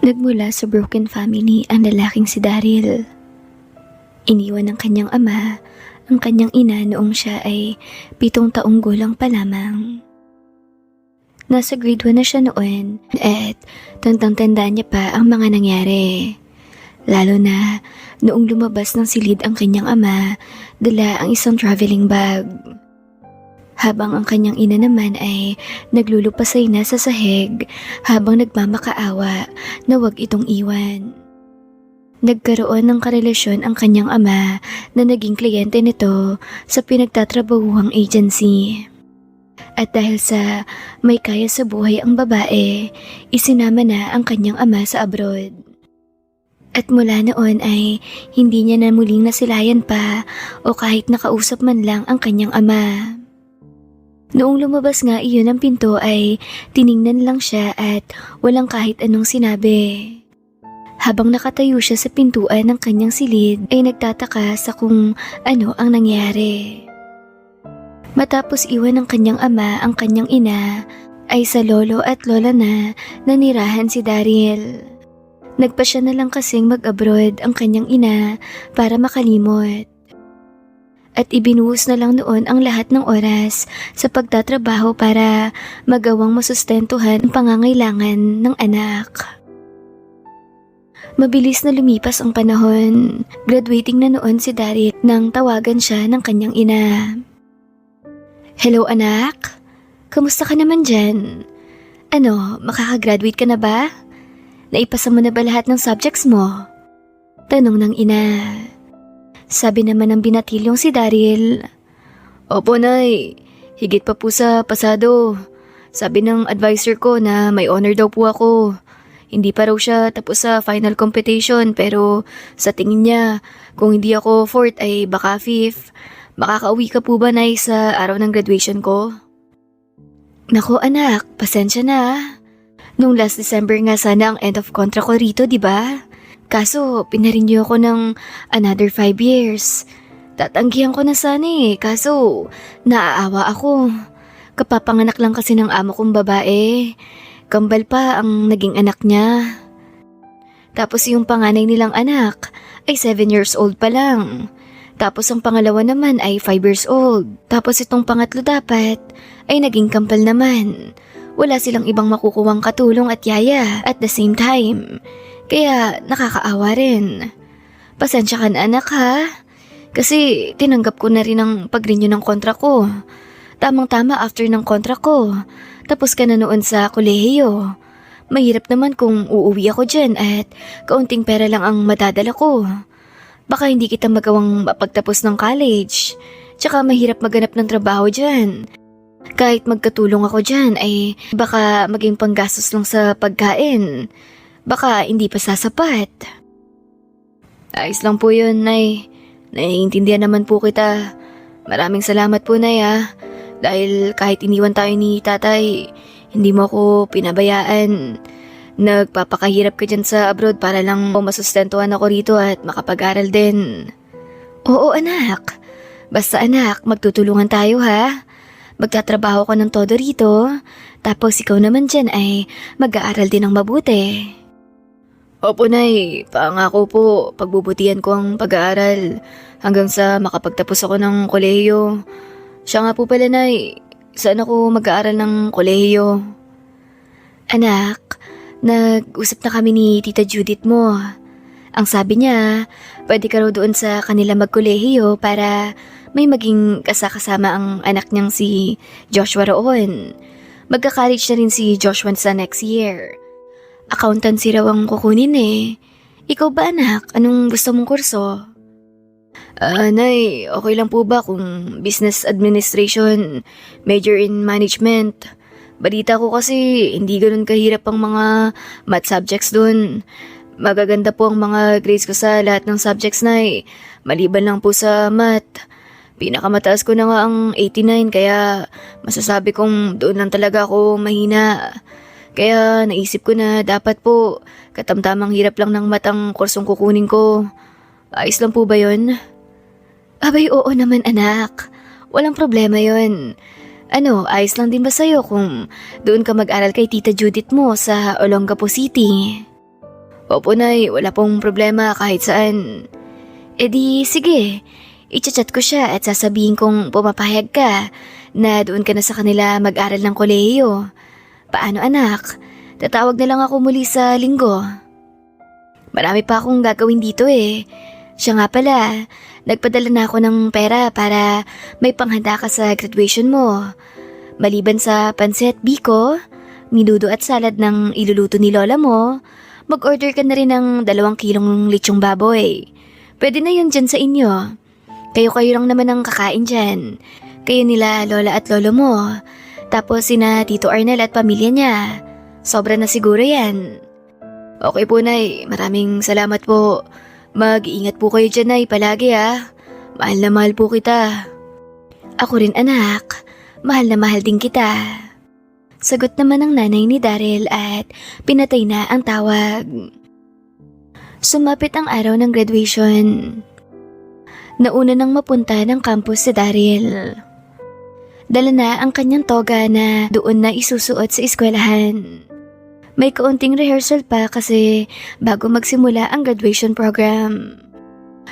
Nagmula sa broken family ang lalaking si Daryl. Iniwan ng kanyang ama ang kanyang ina noong siya ay 7 taong gulang pa lamang. Nasa grade 1 na siya noon at tandang-tandaan niya pa ang mga nangyari. Lalo na noong lumabas ng silid ang kanyang ama, dala ang isang traveling bag. Habang ang kanyang ina naman ay naglulupasay na sa sahig habang nagmamakaawa na wag itong iwan. Nagkaroon ng karelasyon ang kanyang ama na naging kliyente nito sa pinagtatrabahuhang agency. At dahil sa may kaya sa buhay ang babae, isinama na ang kanyang ama sa abroad. At mula noon ay hindi niya na muling nasilayan pa o kahit nakausap man lang ang kanyang ama. Noong lumabas nga iyon ang pinto ay tiningnan lang siya at walang kahit anong sinabi. Habang nakatayo siya sa pintuan ng kanyang silid ay nagtataka sa kung ano ang nangyari. Matapos iwan ng kanyang ama ang kanyang ina ay sa lolo at lola na nanirahan si Daryl. Nagpasya na lang kasing mag-abroad ang kanyang ina para makalimot. At ibinuhos na lang noon ang lahat ng oras sa pagtatrabaho para magawang masustentuhan ang pangangailangan ng anak. Mabilis na lumipas ang panahon. Graduating na noon si Daryl nang tawagan siya ng kanyang ina. "Hello anak, kamusta ka naman dyan? Ano, makakagraduate ka na ba? Naipasa mo na ba lahat ng subjects mo?" Tanong ng ina. Sabi naman ng binatilyong si Daryl, "Opo, Nay. Higit pa po sa pasado. Sabi ng advisor ko na may honor daw po ako. Hindi pa raw siya tapos sa final competition pero sa tingin niya, kung hindi ako 4th ay baka 5th. Makakauwi ka po ba, Nay, sa araw ng graduation ko?" "Naku anak, pasensya na. Nung last December nga sana ang end of contract ko rito, di ba? Kaso, pinarenew ako ng another 5 years. Tatanggihan ko na sana kaso naaawa ako. Kapapanganak lang kasi ng amo kong babae. Kambal pa ang naging anak niya. Tapos yung panganay nilang anak ay 7 years old pa lang. Tapos ang pangalawa naman ay 5 years old. Tapos itong pangatlo dapat ay naging kampal naman. Wala silang ibang makukuwang katulong at yaya at the same time. Kaya nakakaawa rin. Pasensya ka na anak ha. Kasi tinanggap ko na rin ang pag-renew ng kontra ko. Tamang-tama after ng kontra ko. Tapos ka na noon sa kolehiyo. Mahirap naman kung uuwi ako dyan at kaunting pera lang ang madadala ko. Baka hindi kita magawang mapagtapos ng college. Tsaka mahirap maghanap ng trabaho dyan. Kahit magkatulong ako dyan ay baka maging panggastos lang sa pagkain. Baka hindi pa sasapat." "Ayos lang po yun, Nay. Naiintindihan naman po kita. Maraming salamat po, Nay Dahil kahit iniwan tayo ni tatay, hindi mo ako pinabayaan. Nagpapakahirap ka dyan sa abroad para lang masustentuhan ako rito at makapag-aral din." "Oo anak. Basta anak, magtutulungan tayo ha. Magtatrabaho ko ng todo rito. Tapos ikaw naman dyan ay mag-aaral din ng mabuti." "Opo, Nay. Pangako po, pagbubutihan ko ang pag-aaral hanggang sa makapagtapos ako ng kolehiyo. Siya nga po pala, Nay. Saan ako mag-aaral ng kolehiyo?" "Anak, nag-usap na kami ni Tita Judith mo. Ang sabi niya, pwede ka raw doon sa kanila magkolehiyo para may maging kasama ang anak niyang si Joshua roon. Magka-college na rin si Joshua sa next year. Accountancy raw ang kukunin Ikaw ba anak? Anong gusto mong kurso?" "Nay, okay lang po ba kung business administration, major in management? Balita ko kasi hindi ganun kahirap ang mga math subjects dun. Magaganda po ang mga grades ko sa lahat ng subjects, Nay. Maliban lang po sa math. Pinakamataas ko na nga ang 89 kaya masasabi kong doon lang talaga ako mahina. Kaya naisip ko na dapat po katamtamang hirap lang ng math ang kursong kukunin ko. Ayos lang po ba yun?" "Abay oo naman anak. Walang problema yon. Ano, ayos lang din ba sa'yo kung doon ka mag-aral kay Tita Judith mo sa Olongapo City?" Opo nay, wala pong problema kahit saan. E di sige, i-chat ko siya at sasabihin kong pumapayag ka na doon ka na sa kanila mag-aral ng kolehiyo. Paano anak? Tatawag na lang ako muli sa linggo. Marami pa akong gagawin dito eh. Siya nga pala, nagpadala na ako ng pera para may panghanda ka sa graduation mo. Maliban sa pansit biko, minudo at salad ng iluluto ni lola mo, mag-order ka na rin ng 2 kilong lechong baboy. Pwede na yun dyan sa inyo. Kayo-kayo lang naman ang kakain dyan. Kayo nila lola at lolo mo. Tapos sina Tito Arnel at pamilya niya. Sobra na siguro yan. Okay po nay, maraming salamat po. Mag-iingat po kayo dyan nay palagi ah. Mahal na mahal po kita. Ako rin anak, mahal na mahal din kita. Sagot naman ng nanay ni Daryl at pinatay na ang tawag. Sumapit ang araw ng graduation. Nauna nang mapunta ng campus si Daryl. Dala na ang kanyang toga na doon na isusuot sa eskwelahan. May kaunting rehearsal pa kasi bago magsimula ang graduation program.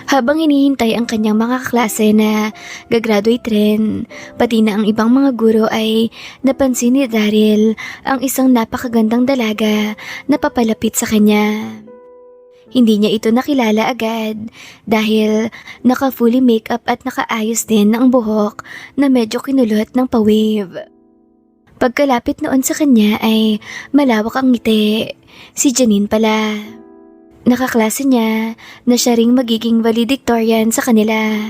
Habang hinihintay ang kanyang mga kaklase na gagraduate rin, pati na ang ibang mga guro ay napansin ni Daryl ang isang napakagandang dalaga na papalapit sa kanya. Hindi niya ito nakilala agad dahil naka-fully makeup at nakaayos din ng buhok na medyo kinulot ng pa-wave. Pagkalapit noon sa kanya ay malawak ang ngiti. Si Janine pala. Nakaklase niya na siya ring magiging valedictorian sa kanila.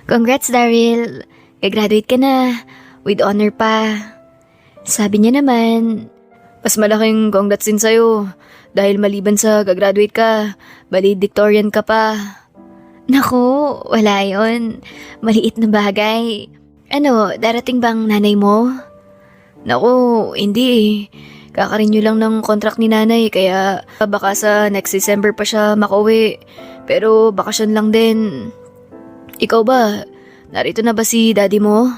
Congrats Daryl, graduate ka na, with honor pa. Sabi niya naman, mas malaking congrats din sa'yo dahil maliban sa gagraduate ka, valedictorian ka pa. Naku, wala yon. Maliit na bagay. Ano, darating bang nanay mo? Naku, hindi. Kakarenew lang ng contract ni nanay kaya baka sa next December pa siya makauwi. Pero bakasyon lang din. Ikaw ba? Narito na ba si daddy mo?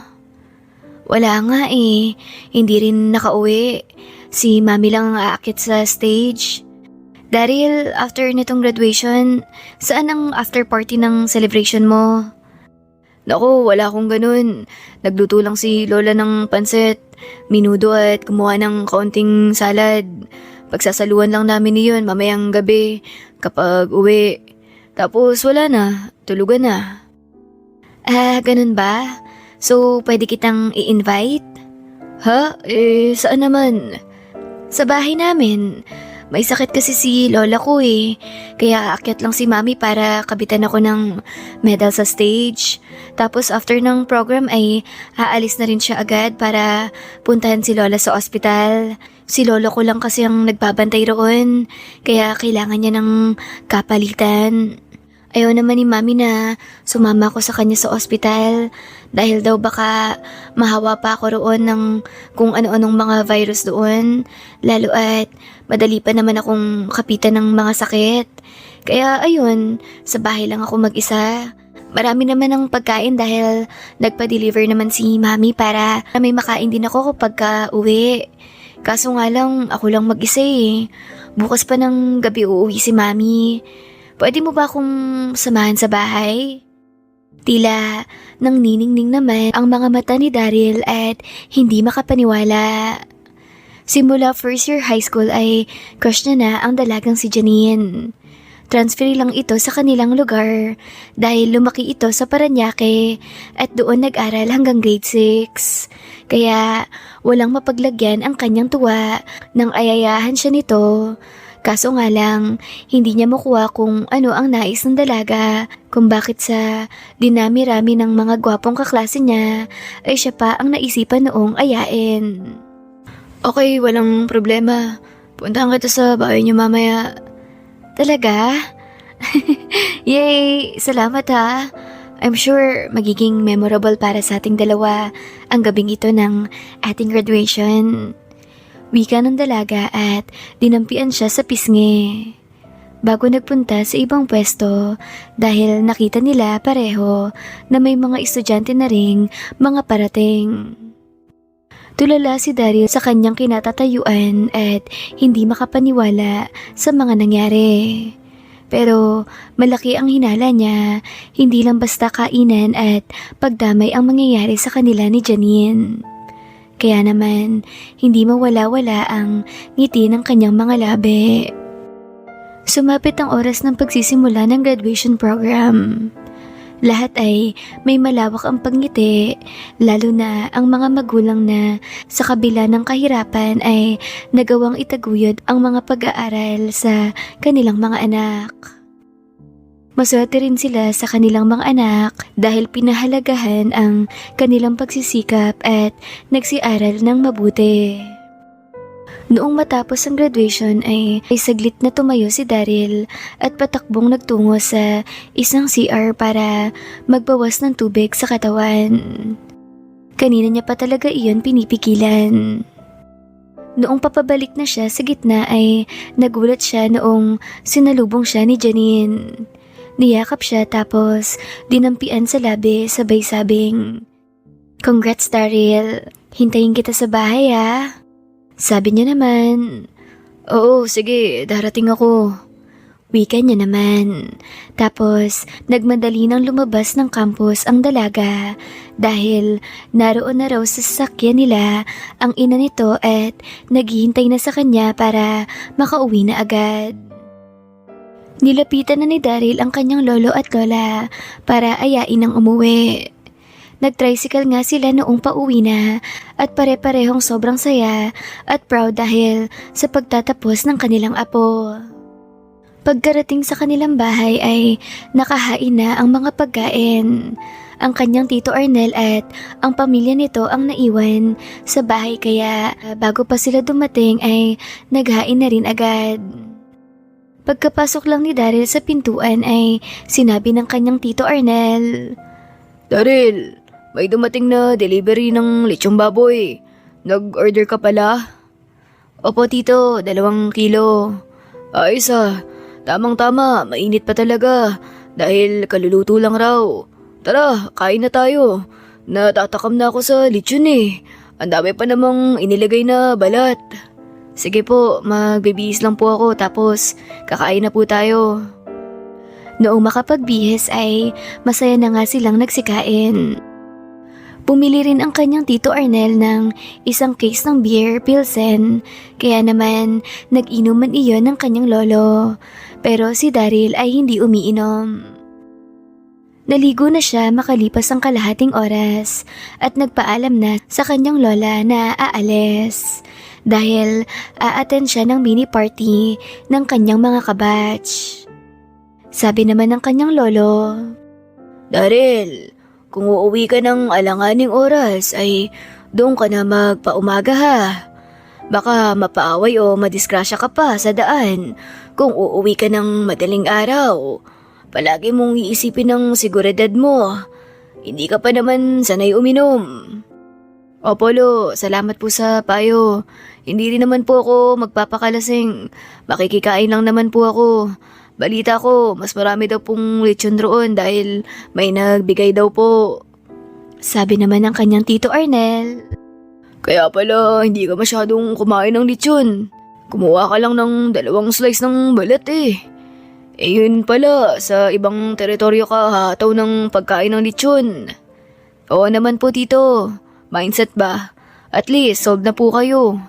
Wala nga eh. Hindi rin nakauwi. Si mami lang ang aakit sa stage. Daryl, after nitong graduation, saan ang after party ng celebration mo? Naku, wala akong ganun. Nagluto lang si lola ng pansit, minudo at kumuha ng kaunting salad. Pagsasaluhan lang namin iyon mamayang gabi kapag uwi. Tapos wala na, tulugan na. Ah, ganun ba? So, pwede kitang i-invite? Ha? Saan naman? Sa bahay namin. May sakit kasi si lola ko eh. Kaya aakyat lang si mami para kabitan ako ng medal sa stage. Tapos after ng program ay aalis na rin siya agad para puntahan si lola sa ospital. Si lolo ko lang kasi ang nagbabantay roon. Kaya kailangan niya ng kapalitan. Ayaw naman ni mami na sumama ko sa kanya sa ospital dahil daw baka mahawa pa ako roon ng kung ano-anong mga virus doon, lalo at madali pa naman akong kapitan ng mga sakit. Kaya ayun, sa bahay lang ako mag-isa. Marami naman ang pagkain dahil nagpa-deliver naman si mami para may makain din ako kapag uwi. Kaso nga lang, ako lang mag-isa eh. Bukas pa ng gabi uuwi si mami. Pwede mo ba akong samahan sa bahay? Tila nang niningning naman ang mga mata ni Daryl at hindi makapaniwala. Simula first year high school ay crush niya na ang dalagang si Janine. Transfer lang ito sa kanilang lugar dahil lumaki ito sa Parañaque at doon nag-aral hanggang grade 6. Kaya walang mapaglagyan ang kanyang tuwa nang ayayahan siya nito. Kaso nga lang, hindi niya makuha kung ano ang nais ng dalaga, kung bakit sa dinami-rami ng mga gwapong kaklase niya ay siya pa ang naisipan noong ayain. Okay, walang problema. Puntahan kita sa bahay niyo mamaya. Talaga? Yay! Salamat ha! I'm sure magiging memorable para sa ating dalawa ang gabing ito ng ating graduation. Wika ng dalaga at dinampian siya sa pisngi. Bago nagpunta sa ibang pwesto dahil nakita nila pareho na may mga estudyante na ring mga parating. Tulala si Daryl sa kanyang kinatatayuan at hindi makapaniwala sa mga nangyari. Pero malaki ang hinala niya, hindi lang basta kainan at pagdamay ang mangyayari sa kanila ni Janine. Kaya naman, hindi mawala-wala ang ngiti ng kanyang mga labi. Sumapit ang oras ng pagsisimula ng graduation program. Lahat ay may malawak ang pagngiti, lalo na ang mga magulang na sa kabila ng kahirapan ay nagawang itaguyod ang mga pag-aaral sa kanilang mga anak. Maswerte rin sila sa kanilang mga anak dahil pinahalagahan ang kanilang pagsisikap at nagsiaral ng mabuti. Noong matapos ang graduation ay saglit na tumayo si Daryl at patakbong nagtungo sa isang CR para magbawas ng tubig sa katawan. Kanina niya pa talaga iyon pinipigilan. Noong papabalik na siya sa gitna ay nagulat siya noong sinalubong siya ni Janine. Niyakap siya tapos dinampian sa labi sabay sabing, "Congrats Daryl, hintayin kita sa bahay ah." Sabi niya naman, "Oo, sige, darating ako." Wika niya naman. Tapos, nagmadali nang lumabas ng campus ang dalaga dahil naroon na raw sa sasakyan nila ang ina nito at naghihintay na sa kanya para makauwi na agad. Nilapitan na ni Daryl ang kanyang lolo at lola para ayain ang umuwi. Nag-tricycle nga sila noong pauwi na at pare-parehong sobrang saya at proud dahil sa pagtatapos ng kanilang apo. Pagkarating sa kanilang bahay ay nakahain na ang mga pagkain. Ang kanyang tito Arnel at ang pamilya nito ang naiwan sa bahay kaya bago pa sila dumating ay naghain na rin agad. Pagkapasok lang ni Daryl sa pintuan ay sinabi ng kanyang tito Arnel, "Daryl, may dumating na delivery ng lechong baboy. Nag-order ka pala?" "Opo tito, 2 kilo. Ayos ah, tamang-tama, mainit pa talaga dahil kaluluto lang raw. Tara, kain na tayo. Natatakam na ako sa lechon eh. Ang dami pa namang inilagay na balat." "Sige po, magbibihis lang po ako tapos kakain na po tayo." Noong makapagbihis ay masaya na nga silang nagsikain. Pumili rin ang kanyang tito Arnel ng isang case ng beer Pilsen, kaya naman nag-inuman iyon ng kanyang lolo. Pero si Daryl ay hindi umiinom. Naligo na siya makalipas ang kalahating oras at nagpaalam na sa kanyang lola na aalis dahil a-attend siya ng mini party ng kanyang mga kabatch. Sabi naman ng kanyang lolo, "Daryl, kung uuwi ka ng alanganing oras ay doon ka na magpaumaga ha. Baka mapaaway o madisgrasya ka pa sa daan kung uuwi ka ng madaling araw. Palagi mong iisipin ang seguridad mo. Hindi ka pa naman sanay uminom." "Opo lo, salamat po sa payo. Hindi rin naman po ako magpapakalasing. Makikikain lang naman po ako. Balita ko, mas marami daw pong lechon roon dahil may nagbigay daw po." Sabi naman ng kanyang tito Arnel, "Kaya pala hindi ka masyadong kumain ng lechon. Kumuha ka lang ng 2 slice ng balat eh. Eh yun pala, sa ibang teritoryo ka hataw ng pagkain ng lechon." "Oo naman po tito, mindset ba? At least solve na po kayo."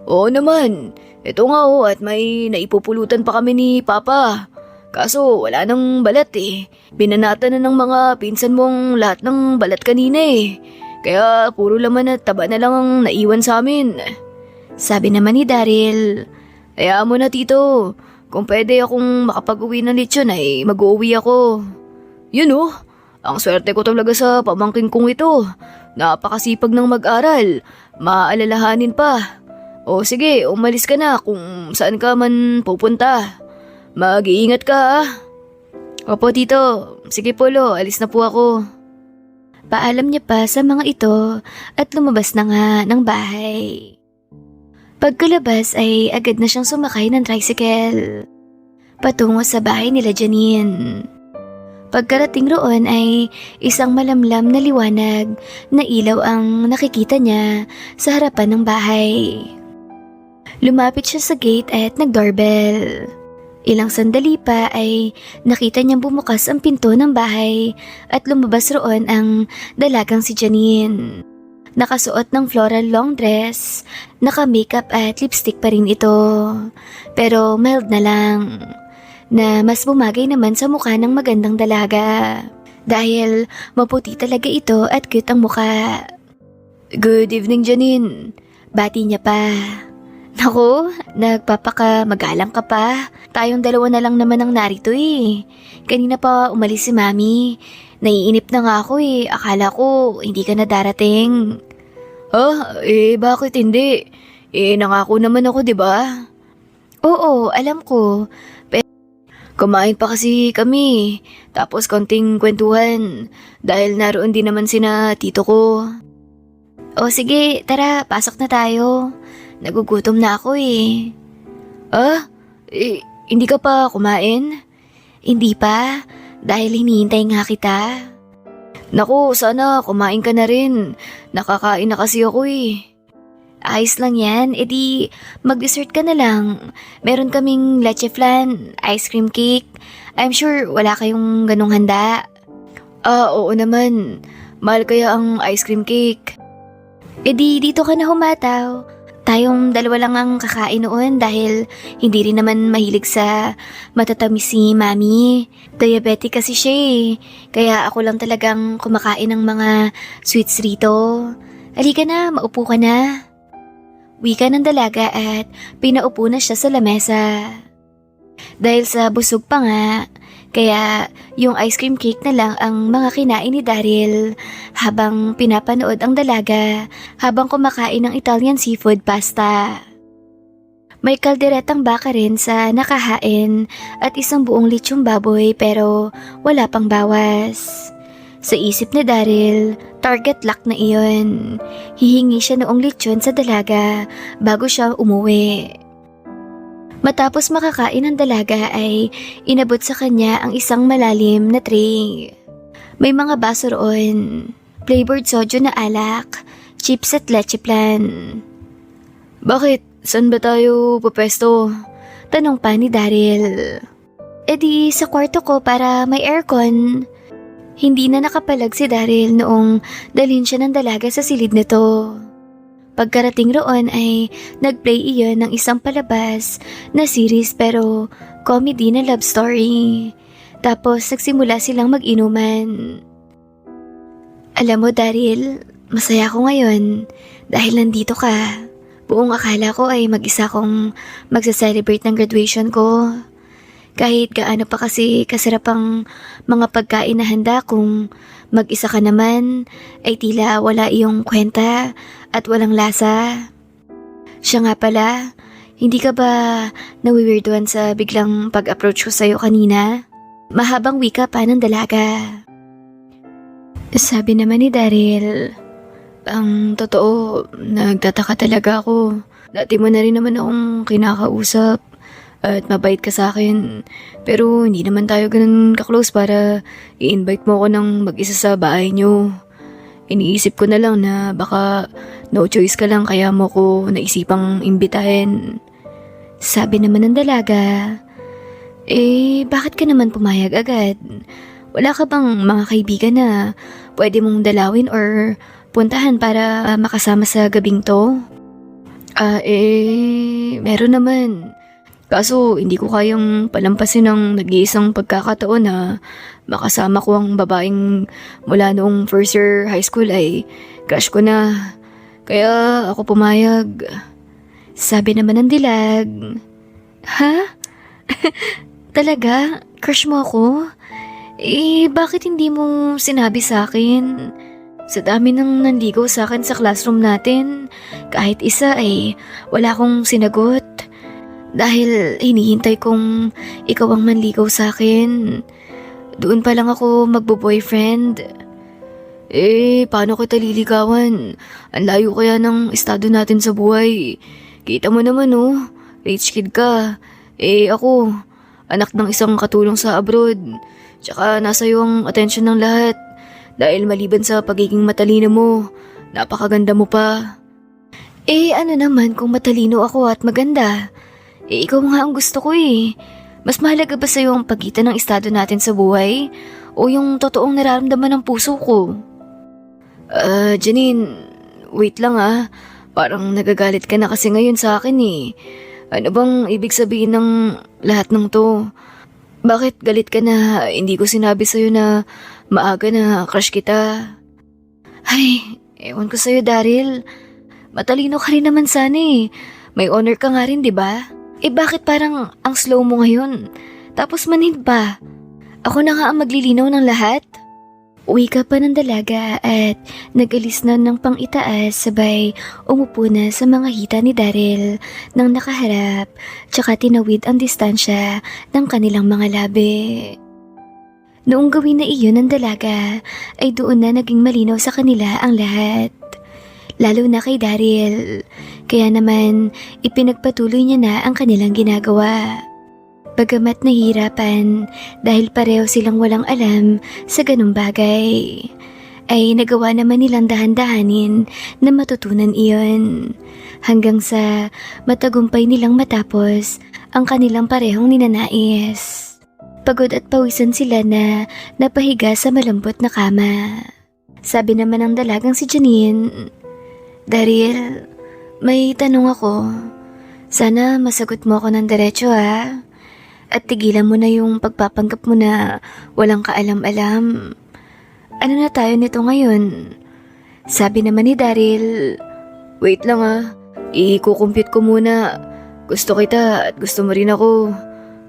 "Oo naman, ito nga at may naipupulutan pa kami ni Papa. Kaso wala nang balat eh. Binanatan na ng mga pinsan mong lahat ng balat kanina eh. Kaya puro laman at taba na lang ang naiwan sa amin." Sabi naman ni Daryl, "Hayaan mo na tito. Kung pwede akong makapag-uwi ng lechon ay mag-uwi ako." "Yun ang swerte ko talaga sa pamangkin kong ito. Napakasipag ng mag-aral. Maalalahanin pa. O sige, umalis ka na kung saan ka man pupunta. Mag-iingat ka ah." "Opo tito, sige po lo, alis na po ako." Paalam niya pa sa mga ito at lumabas na nga ng bahay. Pagkalabas ay agad na siyang sumakay ng tricycle patungo sa bahay nila Janine. Pagkarating roon ay isang malamlam na liwanag na ilaw ang nakikita niya sa harapan ng bahay. Lumapit siya sa gate at nag-doorbell. Ilang sandali pa ay nakita niyang bumukas ang pinto ng bahay at lumabas roon ang dalagang si Janine. Nakasuot ng floral long dress, naka-makeup at lipstick pa rin ito. Pero mild na lang. Na mas bumagay naman sa mukha ng magandang dalaga. Dahil maputi talaga ito at cute ang mukha. Good evening, Janine. Bati niya pa. Naku, magalang ka pa. Tayong dalawa na lang naman ang narito eh. Kanina pa umalis si Mami. Naiinip na nga ako eh. Akala ko hindi ka na darating. Bakit hindi? Nangako naman ako, di ba? Oo, alam ko. Kumain pa kasi kami, tapos konting kwentuhan, dahil naroon din naman sina tito ko. O sige, tara, pasok na tayo. Nagugutom na ako eh. Hindi ka pa kumain? Hindi pa, dahil hinihintay nga kita. Naku, sana kumain ka na rin. Nakakain na kasi ako eh. Ayos lang yan, edi mag-dessert ka na lang. Meron kaming leche flan, ice cream cake. I'm sure wala kayong ganong handa. Oo naman. Mahal kaya ang ice cream cake. Edi dito ka na humataw. Tayong dalawa lang ang kakain noon dahil hindi rin naman mahilig sa matatamis si Mami. Diabetic kasi siya eh. Kaya ako lang talagang kumakain ng mga sweets rito. Halika na, maupo ka na. Wika ng dalaga at pinaupo na siya sa lamesa. Dahil sa busog pa nga, kaya yung ice cream cake na lang ang mga kinain ni Daryl habang pinapanood ang dalaga habang kumakain ng Italian seafood pasta. May kalderetang baka rin sa nakahain at isang buong lechong baboy pero wala pang bawas. Sa isip ni Daryl, target lock na iyon. Hihingi siya noong lechon sa dalaga bago siya umuwi. Matapos makakain ng dalaga ay inabot sa kanya ang isang malalim na tray. May mga baso roon, flavored soju na alak, chips at leche plan. Bakit? Saan ba tayo pupesto? Tanong pa ni Daryl. Di sa kwarto ko para may aircon. Hindi na nakapalag si Daryl noong dalhin siya ng dalaga sa silid nito. Pagkarating roon ay nagplay iyon ng isang palabas na series pero comedy na love story. Tapos nagsimula silang mag-inuman. Alam mo Daryl, masaya ako ngayon dahil nandito ka. Buong akala ko ay mag-isa kong magsa-celebrate ng graduation ko. Kahit gaano pa kasi kasarap ang mga pagkain na handa kung mag-isa ka naman ay tila wala iyong kwenta at walang lasa. Siya nga pala, hindi ka ba nawiwirduhan sa biglang pag-approach ko sa'yo kanina? Mahabang wika pa ng dalaga. Sabi naman ni Daryl, ang totoo, nagtataka talaga ako. Dati mo na rin naman akong kinakausap. At mabait ka sa akin. Pero hindi naman tayo ganun ka-close para i-invite mo ako ng mag-isa sa bahay nyo. Iniisip ko na lang na baka no choice ka lang kaya mo ko naisipang imbitahin. Sabi naman ng dalaga, bakit ka naman pumayag agad? Wala ka bang mga kaibigan na pwede mong dalawin or puntahan para makasama sa gabing to? Meron naman. Kaso hindi ko kayang palampasin ng nag-iisang pagkakataon na makasama ko ang babaeng mula noong first year high school ay crush ko na. Kaya ako pumayag. Sabi naman ng dilag. Ha? Talaga? Crush mo ako? Bakit hindi mo sinabi sa akin? Sa dami ng nanligaw sa akin sa classroom natin, kahit isa ay wala akong sinagot. Dahil hinihintay kong ikaw ang manligaw sa akin. Doon pa lang ako magbo-boyfriend. Paano kita liligawan? Ang layo kaya ng estado natin sa buhay. Kita mo naman rich kid ka. Ako, anak ng isang katulong sa abroad. Tsaka nasa iyo ang atensyon ng lahat. Dahil maliban sa pagiging matalino mo, napakaganda mo pa. Ano naman kung matalino ako at maganda? Ikaw nga ang gusto ko eh. Mas mahalaga ba sa'yo ang pagitan ng estado natin sa buhay? O yung totoong nararamdaman ng puso ko? Janine, wait lang ah. Parang nagagalit ka na kasi ngayon sa akin eh. Ano bang ibig sabihin ng lahat ng to? Bakit galit ka na hindi ko sinabi sa'yo na maaga na crush kita? Ay, ewan ko sa'yo, Daryl. Matalino ka rin naman sana eh. May honor ka nga rin, di ba? Bakit parang ang slow mo ngayon? Tapos manhid pa. Ako na nga ang maglilinaw ng lahat. Uwi ka pa ng dalaga at nag-alis na ng pang-itaas sabay umupo na sa mga hita ni Daryl nang nakaharap tsaka tinawid ang distansya ng kanilang mga labi. Noong gawin na iyon ng dalaga ay doon na naging malinaw sa kanila ang lahat. Lalo na kay Daryl, kaya naman ipinagpatuloy niya na ang kanilang ginagawa. Bagamat nahihirapan dahil pareho silang walang alam sa ganung bagay, ay nagawa naman nilang dahan-dahanin na matutunan iyon hanggang sa matagumpay nilang matapos ang kanilang parehong ninanais. Pagod at pawisan sila na napahiga sa malambot na kama. Sabi naman ng dalagang si Janine, "Daryl, may tanong ako. Sana masagot mo ako ng diretso ha. At tigilan mo na yung pagpapanggap mo na walang kaalam-alam. Ano na tayo nito ngayon?" Sabi naman ni Daryl, Wait lang ah. I-compute ko muna. Gusto kita at gusto mo rin ako.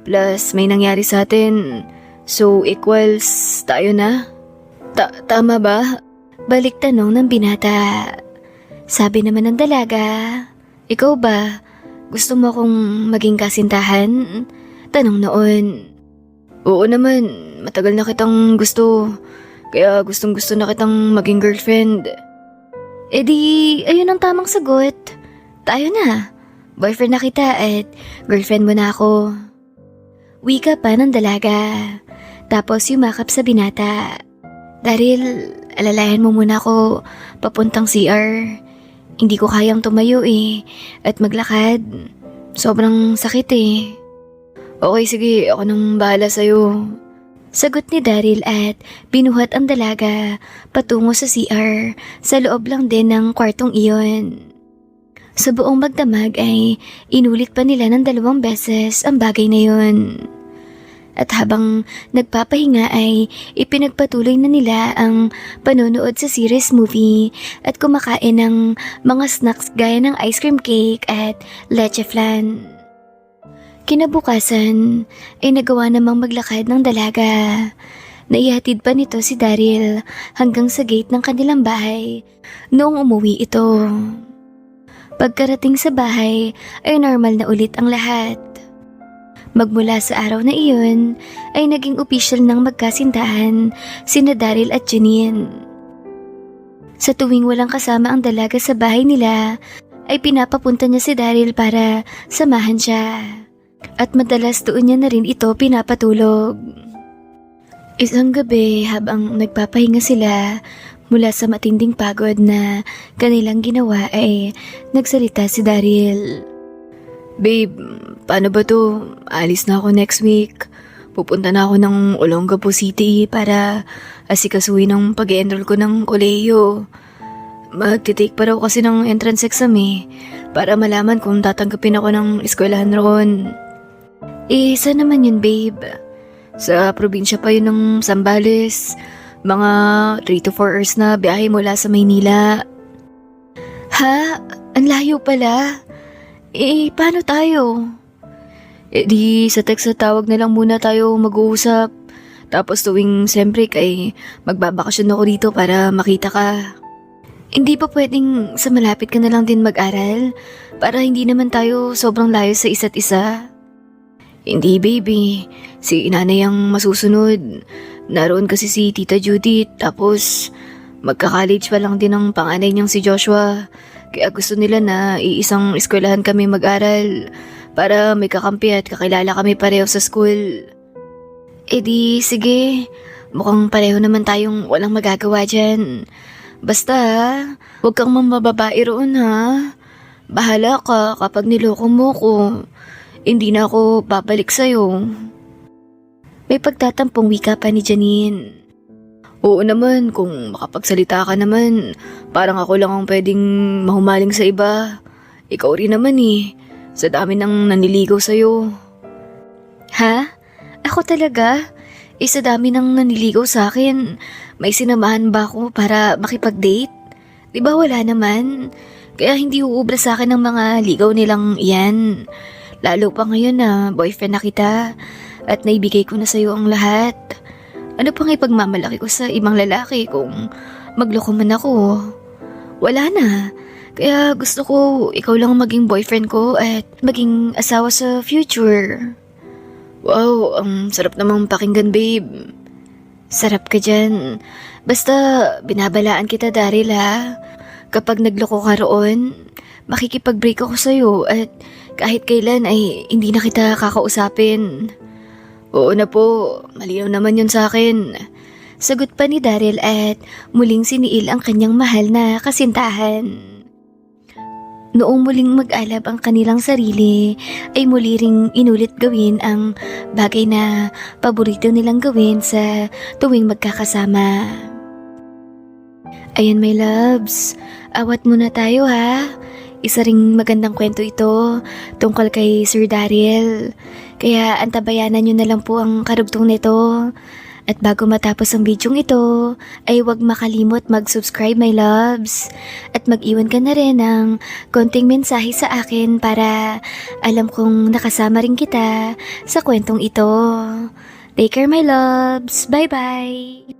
Plus may nangyari sa atin. So equals tayo na? Tama ba? balik tanong ng binata. Sabi naman ng dalaga, "Ikaw ba? Gusto mo akong maging kasintahan?" Tanong noon. Oo naman. Matagal na kitang gusto. Kaya gustong gusto na kitang maging girlfriend. Ayun ang tamang sagot. Tayo na. Boyfriend na kita at girlfriend mo na ako. Wika pa ng dalaga. Tapos yumakap sa binata. Daryl, alalayan mo muna ako papuntang CR. Hindi ko kayang tumayo eh. At maglakad. Sobrang sakit eh. Okay, sige. Ako nang bahala sa'yo. Sagot ni Daryl at binuhat ang dalaga patungo sa CR sa loob lang din ng kwartong iyon. Sa buong magdamag ay inulit pa nila ng 2 beses ang bagay na yun. At habang nagpapahinga ay ipinagpatuloy na nila ang panonood sa series movie at kumakain ng mga snacks gaya ng ice cream cake at leche flan. Kinabukasan ay nagawa namang maglakad ng dalaga. Naihatid pa nito si Daryl hanggang sa gate ng kanilang bahay noong umuwi ito. Pagkarating sa bahay ay normal na ulit ang lahat. Magmula sa araw na iyon ay naging opisyal ng magkasintahan sina Daryl at Janine. Sa tuwing walang kasama ang dalaga sa bahay nila ay pinapapunta niya si Daryl para samahan siya. At madalas doon niya na rin ito pinapatulog. Isang gabi habang nagpapahinga sila mula sa matinding pagod na kanilang ginawa ay nagsalita si Daryl. Babe, paano ba to? Alis na ako next week. Pupunta na ako ng Olongapo City para asikasuhin ang pag-enroll ko ng kolehiyo. Magtitake pa raw kasi ng entrance exam eh, para malaman kung tatanggapin ako ng eskwelahan roon. Saan naman yun, babe? Sa probinsya pa yun ng Zambales. Mga 3 to 4 hours na biyahe mula sa Maynila. Ha? Ang layo pala. Paano tayo? Di sa text na tawag na lang muna tayo mag-uusap. Tapos tuwing sem break ay magbabakasyon ako dito para makita ka. Hindi pa pwedeng sa malapit ka na lang din mag-aral? Para hindi naman tayo sobrang layo sa isa't isa? Hindi baby, si nanay ang masusunod. Naroon kasi si Tita Judith, tapos magka-college pa lang din ang panganay niyang si Joshua. Kaya gusto nila na iisang eskwelahan kami mag-aral para may kakampi at kakilala kami pareho sa school. Eh di, sige. Mukhang pareho naman tayong walang magagawa dyan. Basta, huwag kang mamababae roon ha. Bahala ka kapag niloko mo ko. Hindi na ako babalik sa'yo. May pagtatampong wika pa ni Janine. Oo naman, kung makapagsalita ka naman, parang ako lang ang pwedeng mahumaling sa iba. Ikaw rin naman eh, sa dami nang naniligaw sa'yo. Ha? Ako talaga? Sa dami nang naniligaw sa akin, may sinamahan ba ako para makipag-date? Di ba wala naman? Kaya hindi uubra sa akin ng mga ligaw nilang iyan. Lalo pa ngayon na boyfriend na kita at naibigay ko na sa'yo ang lahat. Ano pang ipagmamalaki ko sa ibang lalaki kung magloko man ako? Wala na. Kaya gusto ko ikaw lang ang maging boyfriend ko at maging asawa sa future. Wow, ang sarap namang pakinggan, babe. Sarap ka dyan. Basta binabalaan kita, Daryl ha. Kapag nagloko ka roon, makikipag-break ako sa'yo at kahit kailan ay hindi na kita kakausapin. Oo na po, malinaw naman yun sa akin. Sagot pa ni Daryl at muling siniil ang kanyang mahal na kasintahan. Noong muling mag-alab ang kanilang sarili, ay muli ring inulit gawin ang bagay na paborito nilang gawin sa tuwing magkakasama. Ayan my loves, awat muna tayo ha. Isa ring magandang kwento ito tungkol kay Sir Daryl. Kaya antabayanan nyo na lang po ang karugtong nito. At bago matapos ang bidyong ito, ay huwag makalimot mag-subscribe my loves. At mag-iwan ka na rin ng konting mensahe sa akin para alam kong nakasama rin kita sa kwentong ito. Take care my loves. Bye-bye!